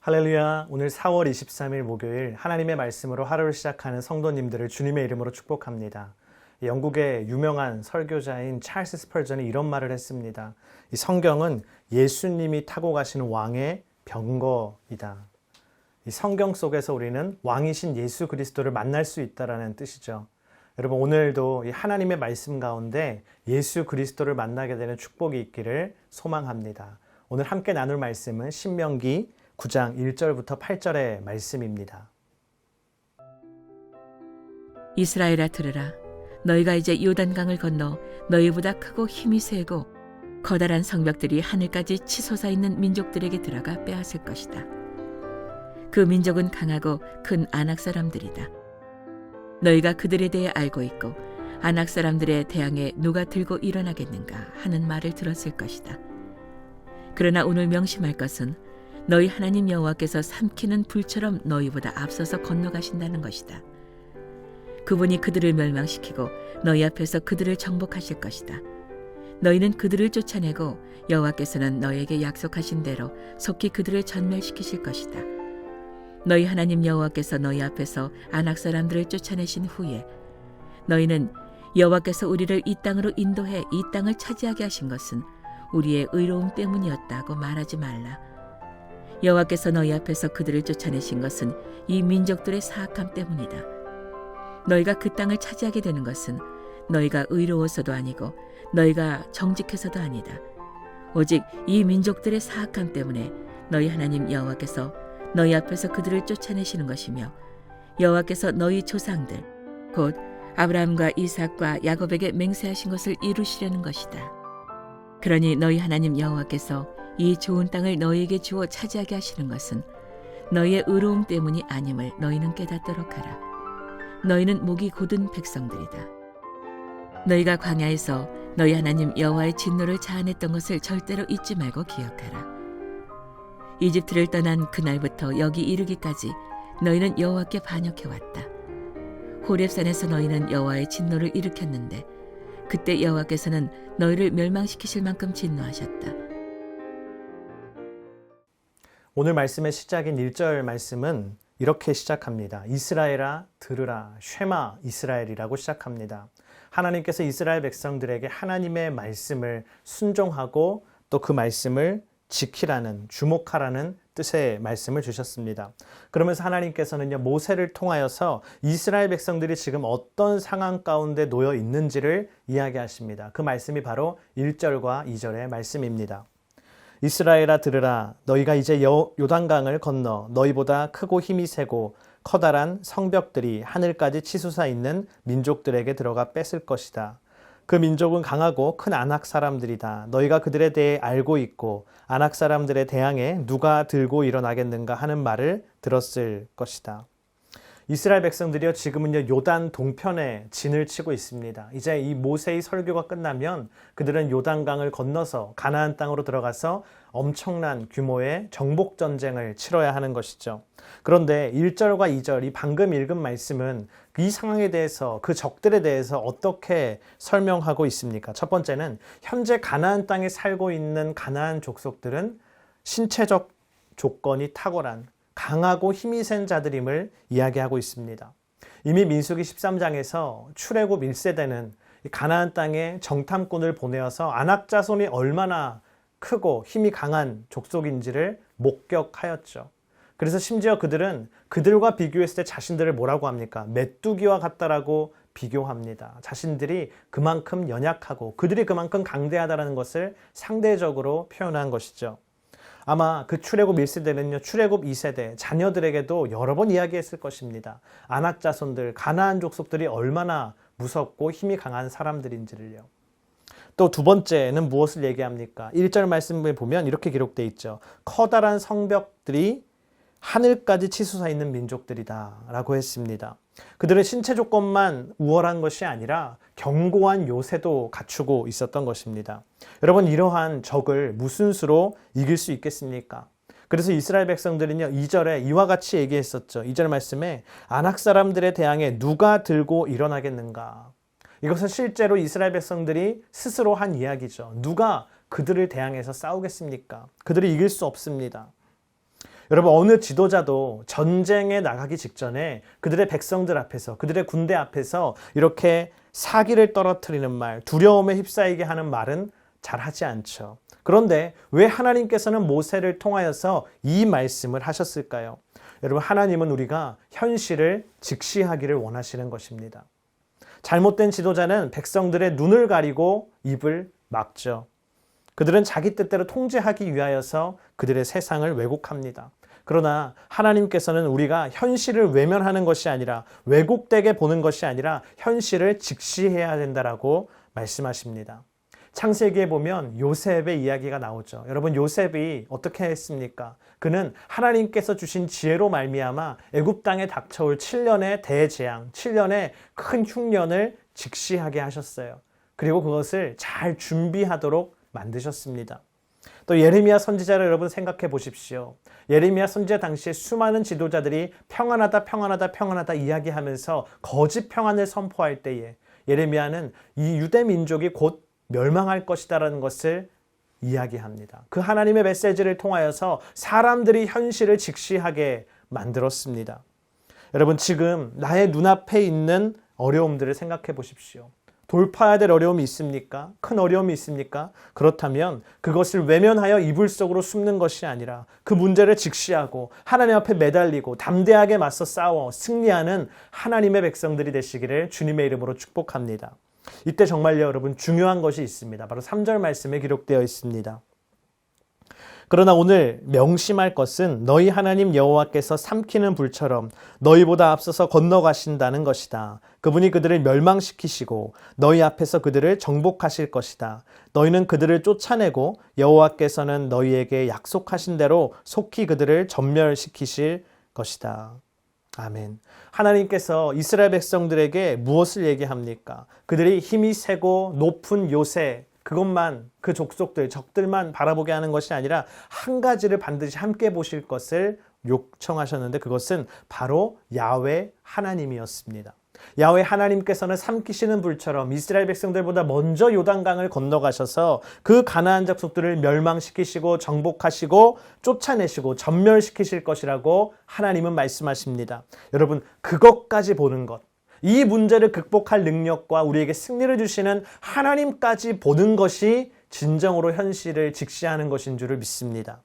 할렐루야. 오늘 4월 23일 목요일 하나님의 말씀으로 하루를 시작하는 성도님들을 주님의 이름으로 축복합니다. 영국의 유명한 설교자인 찰스 스펄전이 이런 말을 했습니다. 이 성경은 예수님이 타고 가시는 왕의 병거이다. 이 성경 속에서 우리는 왕이신 예수 그리스도를 만날 수 있다라는 뜻이죠. 여러분, 오늘도 이 하나님의 말씀 가운데 예수 그리스도를 만나게 되는 축복이 있기를 소망합니다. 오늘 함께 나눌 말씀은 신명기 9장 1절부터 8절의 말씀입니다. 이스라엘아 들으라. 너희가 이제 요단강을 건너 너희보다 크고 힘이 세고 커다란 성벽들이 하늘까지 치솟아 있는 민족들에게 들어가 빼앗을 것이다. 그 민족은 강하고 큰 아낙 사람들이다. 너희가 그들에 대해 알고 있고 아낙 사람들의 대항에 누가 들고 일어나겠는가 하는 말을 들었을 것이다. 그러나 오늘 명심할 것은 너희 하나님 여호와께서 삼키는 불처럼 너희보다 앞서서 건너가신다는 것이다. 그분이 그들을 멸망시키고 너희 앞에서 그들을 정복하실 것이다. 너희는 그들을 쫓아내고 여호와께서는 너희에게 약속하신 대로 속히 그들을 전멸시키실 것이다. 너희 하나님 여호와께서 너희 앞에서 아낙 사람들을 쫓아내신 후에 너희는 여호와께서 우리를 이 땅으로 인도해 이 땅을 차지하게 하신 것은 우리의 의로움 때문이었다고 말하지 말라. 여호와께서 너희 앞에서 그들을 쫓아내신 것은 이 민족들의 사악함 때문이다. 너희가 그 땅을 차지하게 되는 것은 너희가 의로워서도 아니고 너희가 정직해서도 아니다. 오직 이 민족들의 사악함 때문에 너희 하나님 여호와께서 너희 앞에서 그들을 쫓아내시는 것이며 여호와께서 너희 조상들 곧 아브라함과 이삭과 야곱에게 맹세하신 것을 이루시려는 것이다. 그러니 너희 하나님 여호와께서 이 좋은 땅을 너희에게 주어 차지하게 하시는 것은 너희의 의로움 때문이 아님을 너희는 깨닫도록 하라. 너희는 목이 곧은 백성들이다. 너희가 광야에서 너희 하나님 여호와의 진노를 자아냈던 것을 절대로 잊지 말고 기억하라. 이집트를 떠난 그날부터 여기 이르기까지 너희는 여호와께 반역해왔다. 호렙산에서 너희는 여호와의 진노를 일으켰는데 그때 여호와께서는 너희를 멸망시키실 만큼 진노하셨다. 오늘 말씀의 시작인 1절 말씀은 이렇게 시작합니다. 이스라엘아 들으라 쉐마 이스라엘이라고 시작합니다. 하나님께서 이스라엘 백성들에게 하나님의 말씀을 순종하고 또 그 말씀을 지키라는, 주목하라는 뜻의 말씀을 주셨습니다. 그러면서 하나님께서는요, 모세를 통하여서 이스라엘 백성들이 지금 어떤 상황 가운데 놓여 있는지를 이야기하십니다. 그 말씀이 바로 1절과 2절의 말씀입니다. 이스라엘아 들으라. 너희가 이제 요단강을 건너 너희보다 크고 힘이 세고 커다란 성벽들이 하늘까지 치솟아 있는 민족들에게 들어가 뺏을 것이다. 그 민족은 강하고 큰 아낙 사람들이다. 너희가 그들에 대해 알고 있고 아낙 사람들의 대항에 누가 들고 일어나겠는가 하는 말을 들었을 것이다. 이스라엘 백성들이요, 지금은요 요단 동편에 진을 치고 있습니다. 이제 이 모세의 설교가 끝나면 그들은 요단강을 건너서 가나안 땅으로 들어가서 엄청난 규모의 정복 전쟁을 치러야 하는 것이죠. 그런데 1절과 2절, 이 방금 읽은 말씀은 이 상황에 대해서, 그 적들에 대해서 어떻게 설명하고 있습니까? 첫 번째는 현재 가나안 땅에 살고 있는 가나안 족속들은 신체적 조건이 탁월한 강하고 힘이 센 자들임을 이야기하고 있습니다. 이미 민수기 13장에서 출애굽 1세대는 가나안 땅에 정탐꾼을 보내어서 아낙 자손이 얼마나 크고 힘이 강한 족속인지를 목격하였죠. 그래서 심지어 그들은 그들과 비교했을 때 자신들을 뭐라고 합니까? 메뚜기와 같다라고 비교합니다. 자신들이 그만큼 연약하고 그들이 그만큼 강대하다는 것을 상대적으로 표현한 것이죠. 아마 그 출애굽 1세대는요, 출애굽 2세대 자녀들에게도 여러 번 이야기했을 것입니다. 아낙 자손들, 가나안 족속들이 얼마나 무섭고 힘이 강한 사람들인지를요. 또 두 번째는 무엇을 얘기합니까? 1절 말씀을 보면 이렇게 기록되어 있죠. 커다란 성벽들이 하늘까지 치솟아 있는 민족들이다 라고 했습니다. 그들의 신체 조건만 우월한 것이 아니라 견고한 요새도 갖추고 있었던 것입니다. 여러분, 이러한 적을 무슨 수로 이길 수 있겠습니까? 그래서 이스라엘 백성들은요, 2절에 이와 같이 얘기했었죠. 2절 말씀에 아낙 사람들의 대항에 누가 들고 일어나겠는가? 이것은 실제로 이스라엘 백성들이 스스로 한 이야기죠. 누가 그들을 대항해서 싸우겠습니까? 그들이 이길 수 없습니다. 여러분, 어느 지도자도 전쟁에 나가기 직전에 그들의 백성들 앞에서, 그들의 군대 앞에서 이렇게 사기를 떨어뜨리는 말, 두려움에 휩싸이게 하는 말은 잘 하지 않죠. 그런데 왜 하나님께서는 모세를 통하여서 이 말씀을 하셨을까요? 여러분, 하나님은 우리가 현실을 직시하기를 원하시는 것입니다. 잘못된 지도자는 백성들의 눈을 가리고 입을 막죠. 그들은 자기 뜻대로 통제하기 위하여서 그들의 세상을 왜곡합니다. 그러나 하나님께서는 우리가 현실을 외면하는 것이 아니라, 왜곡되게 보는 것이 아니라 현실을 직시해야 된다라고 말씀하십니다. 창세기에 보면 요셉의 이야기가 나오죠. 여러분, 요셉이 어떻게 했습니까? 그는 하나님께서 주신 지혜로 말미암아 애굽 땅에 닥쳐올 7년의 대재앙, 7년의 큰 흉년을 직시하게 하셨어요. 그리고 그것을 잘 준비하도록 만드셨습니다. 또 예레미야 선지자를 여러분 생각해 보십시오. 예레미야 선지자 당시에 수많은 지도자들이 평안하다 평안하다 평안하다 이야기하면서 거짓 평안을 선포할 때에 예레미야는 이 유대 민족이 곧 멸망할 것이다라는 것을 이야기합니다. 그 하나님의 메시지를 통하여서 사람들이 현실을 직시하게 만들었습니다. 여러분, 지금 나의 눈앞에 있는 어려움들을 생각해 보십시오. 돌파해야 될 어려움이 있습니까? 큰 어려움이 있습니까? 그렇다면 그것을 외면하여 이불 속으로 숨는 것이 아니라 그 문제를 직시하고 하나님 앞에 매달리고 담대하게 맞서 싸워 승리하는 하나님의 백성들이 되시기를 주님의 이름으로 축복합니다. 이때 정말요, 여러분, 중요한 것이 있습니다. 바로 3절 말씀에 기록되어 있습니다. 그러나 오늘 명심할 것은 너희 하나님 여호와께서 삼키는 불처럼 너희보다 앞서서 건너가신다는 것이다. 그분이 그들을 멸망시키시고 너희 앞에서 그들을 정복하실 것이다. 너희는 그들을 쫓아내고 여호와께서는 너희에게 약속하신 대로 속히 그들을 전멸시키실 것이다. 아멘. 하나님께서 이스라엘 백성들에게 무엇을 얘기합니까? 그들이 힘이 세고 높은 요새, 그것만, 그 족속들, 적들만 바라보게 하는 것이 아니라 한 가지를 반드시 함께 보실 것을 요청하셨는데 그것은 바로 야훼 하나님이었습니다. 야훼 하나님께서는 삼키시는 불처럼 이스라엘 백성들보다 먼저 요단강을 건너가셔서 그 가나안 족속들을 멸망시키시고 정복하시고 쫓아내시고 전멸시키실 것이라고 하나님은 말씀하십니다. 여러분, 그것까지 보는 것, 이 문제를 극복할 능력과 우리에게 승리를 주시는 하나님까지 보는 것이 진정으로 현실을 직시하는 것인 줄을 믿습니다.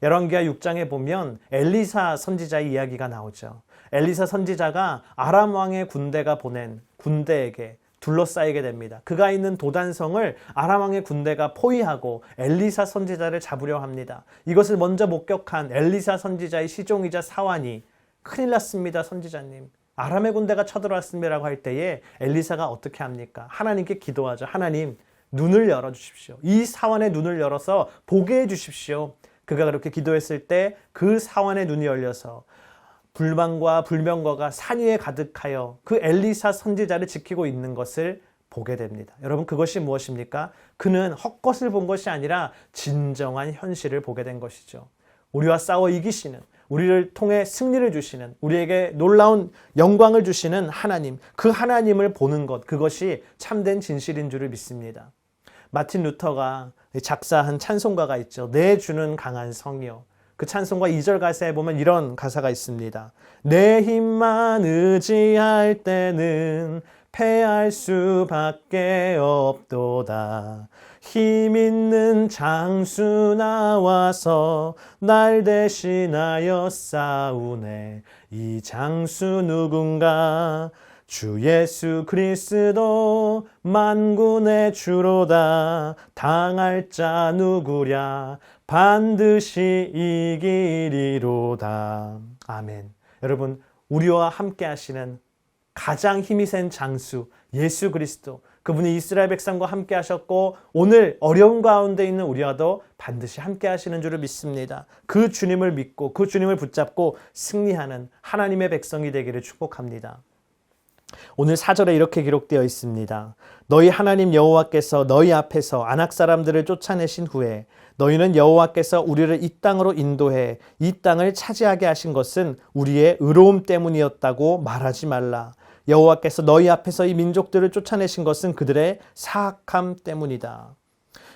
열왕기하 6장에 보면 엘리사 선지자의 이야기가 나오죠. 엘리사 선지자가 아람 왕의 군대가 보낸 군대에게 둘러싸이게 됩니다. 그가 있는 도단성을 아람 왕의 군대가 포위하고 엘리사 선지자를 잡으려 합니다. 이것을 먼저 목격한 엘리사 선지자의 시종이자 사환이 큰일 났습니다, 선지자님. 아람의 군대가 쳐들어왔습니다라고 할 때에 엘리사가 어떻게 합니까? 하나님께 기도하죠. 하나님, 눈을 열어주십시오. 이 사환의 눈을 열어서 보게 해주십시오. 그가 그렇게 기도했을 때 그 사환의 눈이 열려서 불만과 불명거가 산 위에 가득하여 그 엘리사 선지자를 지키고 있는 것을 보게 됩니다. 여러분, 그것이 무엇입니까? 그는 헛것을 본 것이 아니라 진정한 현실을 보게 된 것이죠. 우리와 싸워 이기시는, 우리를 통해 승리를 주시는, 우리에게 놀라운 영광을 주시는 하나님, 그 하나님을 보는 것, 그것이 참된 진실인 줄을 믿습니다. 마틴 루터가 작사한 찬송가가 있죠. 내 주는 강한 성이요. 그 찬송가 2절 가사에 보면 이런 가사가 있습니다. 내 힘만 의지할 때는 패할 수밖에 없도다. 힘 있는 장수 나와서 날 대신하여 싸우네. 이 장수 누군가? 주 예수 그리스도 만군의 주로다. 당할 자 누구랴? 반드시 이기리로다. 아멘. 여러분, 우리와 함께 하시는 가장 힘이 센 장수 예수 그리스도, 그분이 이스라엘 백성과 함께 하셨고 오늘 어려움 가운데 있는 우리와도 반드시 함께 하시는 줄을 믿습니다. 그 주님을 믿고 그 주님을 붙잡고 승리하는 하나님의 백성이 되기를 축복합니다. 오늘 4절에 이렇게 기록되어 있습니다. 너희 하나님 여호와께서 너희 앞에서 아낙 사람들을 쫓아내신 후에 너희는 여호와께서 우리를 이 땅으로 인도해 이 땅을 차지하게 하신 것은 우리의 의로움 때문이었다고 말하지 말라. 여호와께서 너희 앞에서 이 민족들을 쫓아내신 것은 그들의 사악함 때문이다.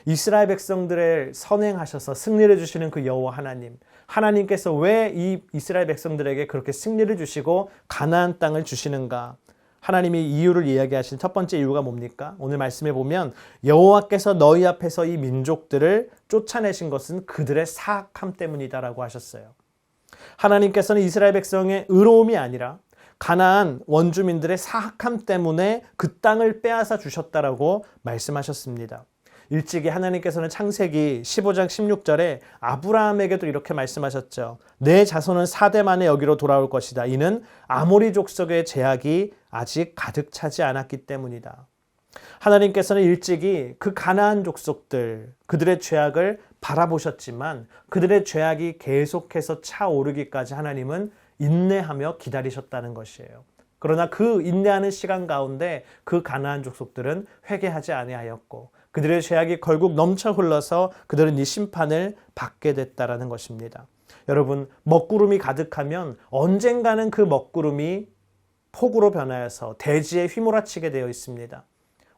이스라엘 백성들을 선행하셔서 승리를 주시는 그 여호와 하나님, 하나님께서 왜 이 이스라엘 백성들에게 그렇게 승리를 주시고 가나안 땅을 주시는가? 하나님이 이유를 이야기하신 첫 번째 이유가 뭡니까? 오늘 말씀에 보면 여호와께서 너희 앞에서 이 민족들을 쫓아내신 것은 그들의 사악함 때문이다라고 하셨어요. 하나님께서는 이스라엘 백성의 의로움이 아니라 가나안 원주민들의 사악함 때문에 그 땅을 빼앗아 주셨다라고 말씀하셨습니다. 일찍이 하나님께서는 창세기 15장 16절에 아브라함에게도 이렇게 말씀하셨죠. 내 자손은 4대 만에 여기로 돌아올 것이다. 이는 아모리 족속의 제약이 아직 가득 차지 않았기 때문이다. 하나님께서는 일찍이 그 가나안 족속들, 그들의 죄악을 바라보셨지만 그들의 죄악이 계속해서 차오르기까지 하나님은 인내하며 기다리셨다는 것이에요. 그러나 그 인내하는 시간 가운데 그 가나안 족속들은 회개하지 아니하였고 그들의 죄악이 결국 넘쳐 흘러서 그들은 이 심판을 받게 됐다라는 것입니다. 여러분, 먹구름이 가득하면 언젠가는 그 먹구름이 폭우로 변하여서 대지에 휘몰아치게 되어 있습니다.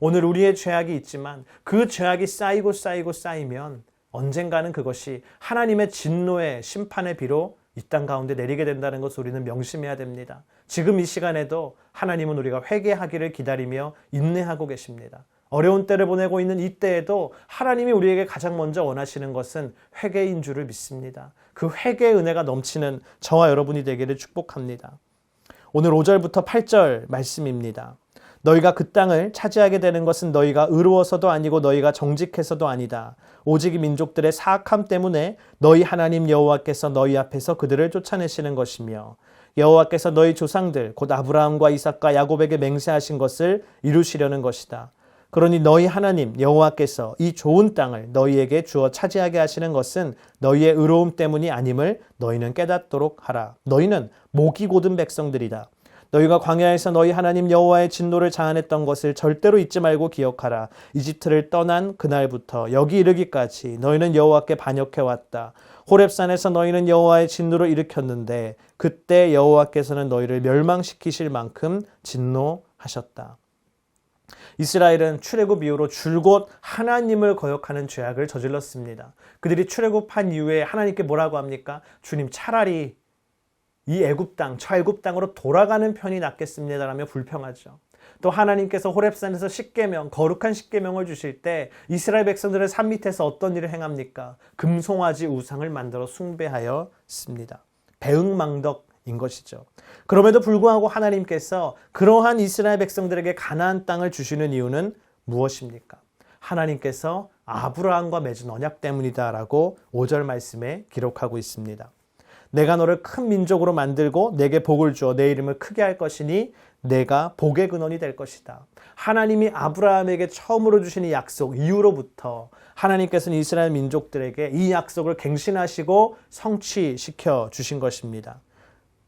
오늘 우리의 죄악이 있지만 그 죄악이 쌓이면 언젠가는 그것이 하나님의 진노의 심판의 비로 이 땅 가운데 내리게 된다는 것을 우리는 명심해야 됩니다. 지금 이 시간에도 하나님은 우리가 회개하기를 기다리며 인내하고 계십니다. 어려운 때를 보내고 있는 이때에도 하나님이 우리에게 가장 먼저 원하시는 것은 회개인 줄을 믿습니다. 그 회개의 은혜가 넘치는 저와 여러분이 되기를 축복합니다. 오늘 5절부터 8절 말씀입니다. 너희가 그 땅을 차지하게 되는 것은 너희가 의로워서도 아니고 너희가 정직해서도 아니다. 오직 이 민족들의 사악함 때문에 너희 하나님 여호와께서 너희 앞에서 그들을 쫓아내시는 것이며 여호와께서 너희 조상들 곧 아브라함과 이삭과 야곱에게 맹세하신 것을 이루시려는 것이다. 그러니 너희 하나님 여호와께서 이 좋은 땅을 너희에게 주어 차지하게 하시는 것은 너희의 의로움 때문이 아님을 너희는 깨닫도록 하라. 너희는 목이 곧은 백성들이다. 너희가 광야에서 너희 하나님 여호와의 진노를 자아냈던 것을 절대로 잊지 말고 기억하라. 이집트를 떠난 그날부터 여기 이르기까지 너희는 여호와께 반역해왔다. 호렙산에서 너희는 여호와의 진노를 일으켰는데 그때 여호와께서는 너희를 멸망시키실 만큼 진노하셨다. 이스라엘은 출애굽 이후로 줄곧 하나님을 거역하는 죄악을 저질렀습니다. 그들이 출애굽한 이후에 하나님께 뭐라고 합니까? 주님, 차라리 이 애굽 땅, 저 애굽 땅으로 돌아가는 편이 낫겠습니다라며 불평하죠. 또 하나님께서 호렙산에서 십계명, 거룩한 십계명을 주실 때 이스라엘 백성들의 산 밑에서 어떤 일을 행합니까? 금송아지 우상을 만들어 숭배하였습니다. 배응망덕인 것이죠. 그럼에도 불구하고 하나님께서 그러한 이스라엘 백성들에게 가나안 땅을 주시는 이유는 무엇입니까? 하나님께서 아브라함과 맺은 언약 때문이다라고 5절 말씀에 기록하고 있습니다. 내가 너를 큰 민족으로 만들고 내게 복을 주어 내 이름을 크게 할 것이니 내가 복의 근원이 될 것이다. 하나님이 아브라함에게 처음으로 주신 이 약속 이후로부터 하나님께서는 이스라엘 민족들에게 이 약속을 갱신하시고 성취시켜 주신 것입니다.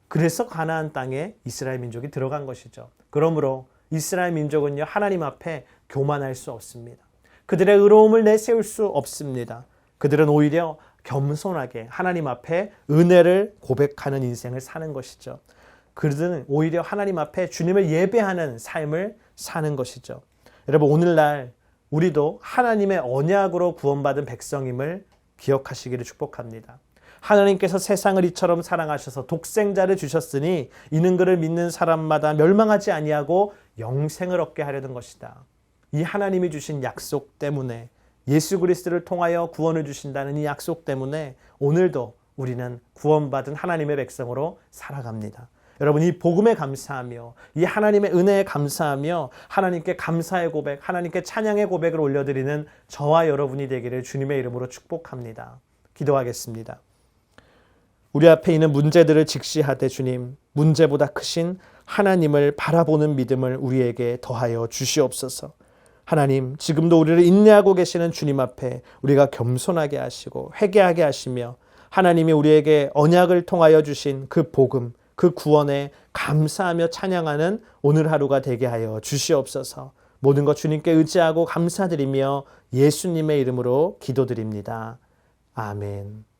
그래서 가나안 땅에 이스라엘 민족이 들어간 것이죠. 그러므로 이스라엘 민족은요, 하나님 앞에 교만할 수 없습니다. 그들의 의로움을 내세울 수 없습니다. 그들은 오히려 겸손하게 하나님 앞에 은혜를 고백하는 인생을 사는 것이죠. 그들은 오히려 하나님 앞에 주님을 예배하는 삶을 사는 것이죠. 여러분, 오늘날 우리도 하나님의 언약으로 구원받은 백성임을 기억하시기를 축복합니다. 하나님께서 세상을 이처럼 사랑하셔서 독생자를 주셨으니 이는 그를 믿는 사람마다 멸망하지 아니하고 영생을 얻게 하려는 것이다. 이 하나님이 주신 약속 때문에, 예수 그리스도를 통하여 구원을 주신다는 이 약속 때문에 오늘도 우리는 구원받은 하나님의 백성으로 살아갑니다. 여러분, 이 복음에 감사하며 이 하나님의 은혜에 감사하며 하나님께 감사의 고백, 하나님께 찬양의 고백을 올려드리는 저와 여러분이 되기를 주님의 이름으로 축복합니다. 기도하겠습니다. 우리 앞에 있는 문제들을 직시하되 주님, 문제보다 크신 하나님을 바라보는 믿음을 우리에게 더하여 주시옵소서. 하나님, 지금도 우리를 인내하고 계시는 주님 앞에 우리가 겸손하게 하시고 회개하게 하시며 하나님이 우리에게 언약을 통하여 주신 그 복음, 그 구원에 감사하며 찬양하는 오늘 하루가 되게 하여 주시옵소서. 모든 것 주님께 의지하고 감사드리며 예수님의 이름으로 기도드립니다. 아멘.